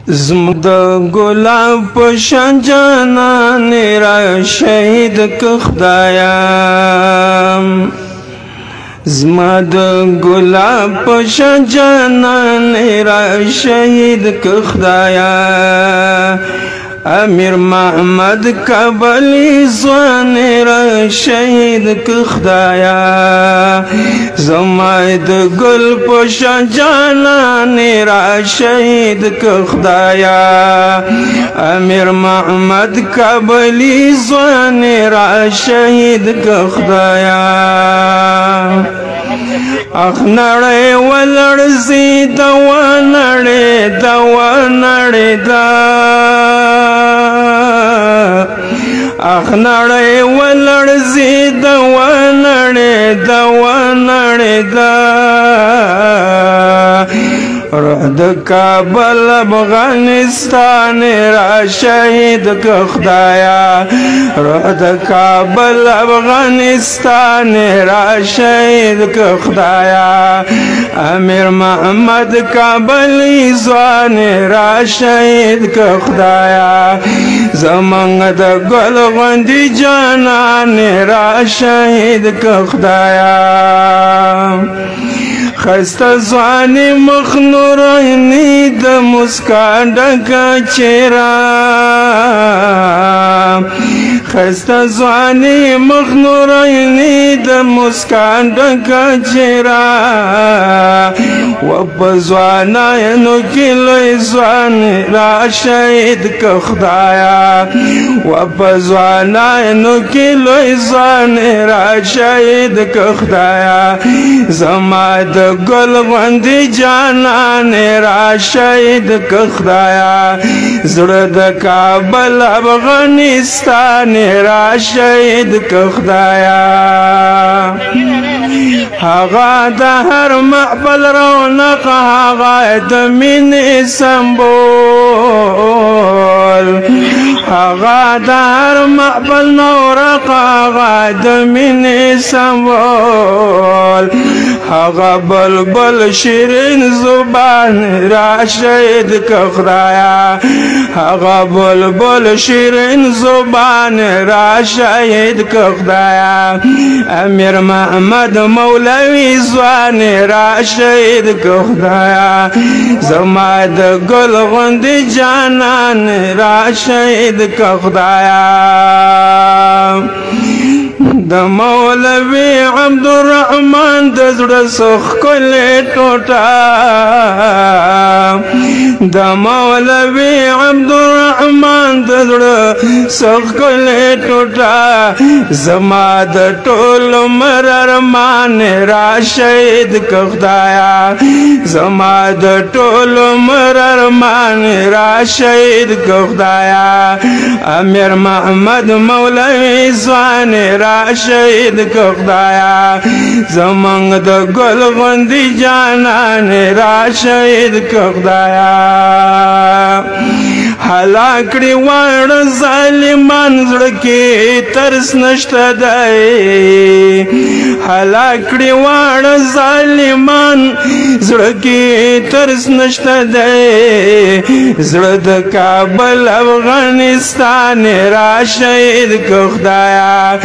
زمد گلاب پشان جانان را شهید که خدایم زمد گلاب پشان جانان را شهید که خدایم امیر محمد کابلی زوان را شهید که خدایا زماید گل پوشان جانان را شهید که خدایا امیر محمد کابلی زوان را شهید که خدایا اخ نړۍ ولړزي دوا نړۍ دا اخ نړۍ ولړزي دوا نړۍ دا روح د کابل افغانستان را شهید که خدایا روح د کابل افغانستان را شهید که خدایا امیر محمد کابلی ځوان را شهید که خدایا زمانګ د ګل غوندې جانان را شهید که خدایا خسته ځواني مخ نوراني د مسکا ډکه چهره خسته ځواني مخ نوراني د مسکا ډکه چهره و په ځوانانو کې لوی ځوان را شهید که خدایا و په ځوانانو کې لوی ځوان را شهید که خدایا زما د گل غوندې جانان را شهید که خدایا زړه د کابل افغانستان را شهید که خدایا هغه د هر محفل رونق هغه د مینې سمبول هغه د هر محفل نورق هغه د مینې سمبول هغه بلبل شیرین زبان را شهید که خدایا هغه بلبل شیرین زبان را شهید که خدایا امیر محمد مولوی ځوان را شهید که خدایا زما د ګل غوندې جانان را شهید که خدایا د مولوی عبدالرحمن د زړه ښکلې ټوټه د مولوی عبدالرحمن د زړه ښکلې ټوټه زما د ټول عمر ارمان را شهید که خدایا زما د ټول عمر ارمان را شهید که خدایا امیر محمد مولوی ځوان را شهید که خدایا زمانګ د ګل غوندې جانان را شهید که خدایا هلاکړي واړه ظالمان زړه کې ترس نشته دی هلاکړي واړه ظالمان زړه کې ترس نشته دی زړه د کابل افغانستان را شهید که خدایا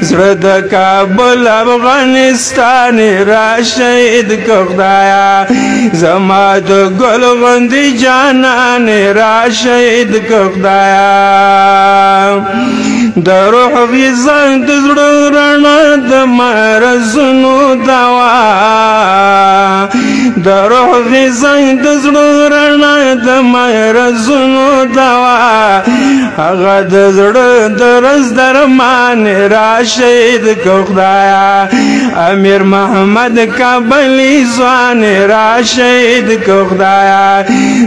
زړه د کابل افغانستان را شهید که خدایا زما د ګل غوندې جانان را شهید که خدایا د روح غذا د زړه رڼا د مرزونو دوا د روح غذا د زړه رڼا د مرزونو دوا هغه د زړه درز درمان را شهید که خدایا امیر محمد کابلی ځوان را شهید که خدایا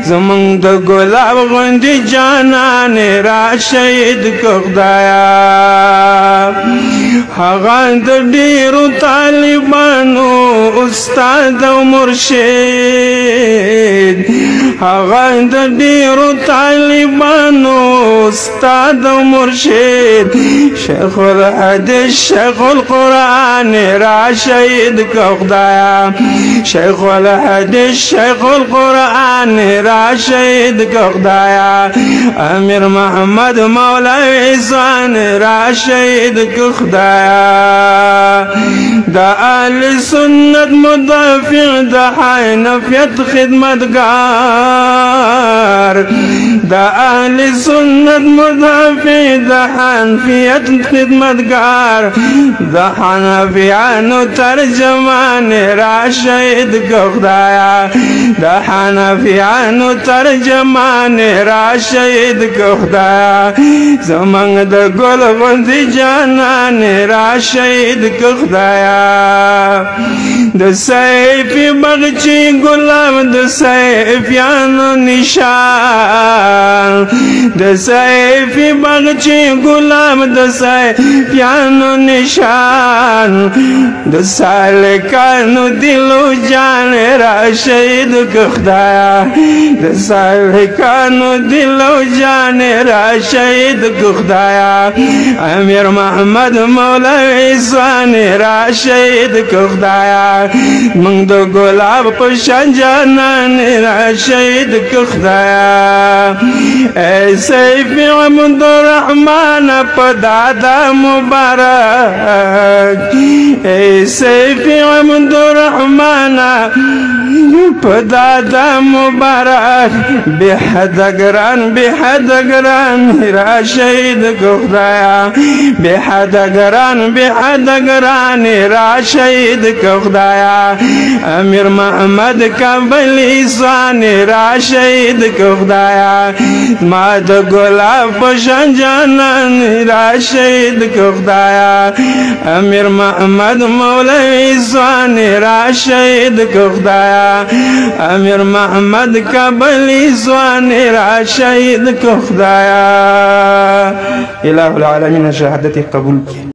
زمونږ د ګلاب غوندې جانان را شهید که خدایا هغه د ډیرو طالبانو استاد او مرشد هغه د ډیرو طالبانو استاد او مرشد شیخ الحدیث شیخ القرآن را شهید که خدایا شیخ الحدیث شیخ القرآن را شهید که خدایا امیر محمد مولوی ځوان را شهید که خدایا دا اهل سنت مدافع د حنفیت خدمتگار دا اهل سنت مدافع د حنفیت خدمتگار د حنفیانو ترجمان را شهید که خدایا د حنفیانو ترجمان را شهید که خدایا زمانگ د گل غندی جانان را شهید که خدایا د سیفی بغچی گلاب د سیفیانو نشان د سیفی بغچی گلاب د سیفیانو نشان د سالکانو دلو جان را شهید که خدایا د سالکانو دلو جان را شهید که خدایا امیر محمد مولوی ځوان را شهید که خدایا موږ د ګلاب په شان جانان را شهید که خدایا ای سیف عبدالرحمن په دادا مبارک ای سیف عبدالرحمن په دادا مبارک به حد گران را شهید که خدایا به حد گران را شهید که خدایا امیر محمد کابلی ځوان را شهید که خدایا ما د ګلاب په شان جانان را شهید که خدایا امیر محمد مولوی ځوان را شهید که خدایا امیر محمد کابلی ځوان را شهید که خدایا الہ العالمین شهادت قبول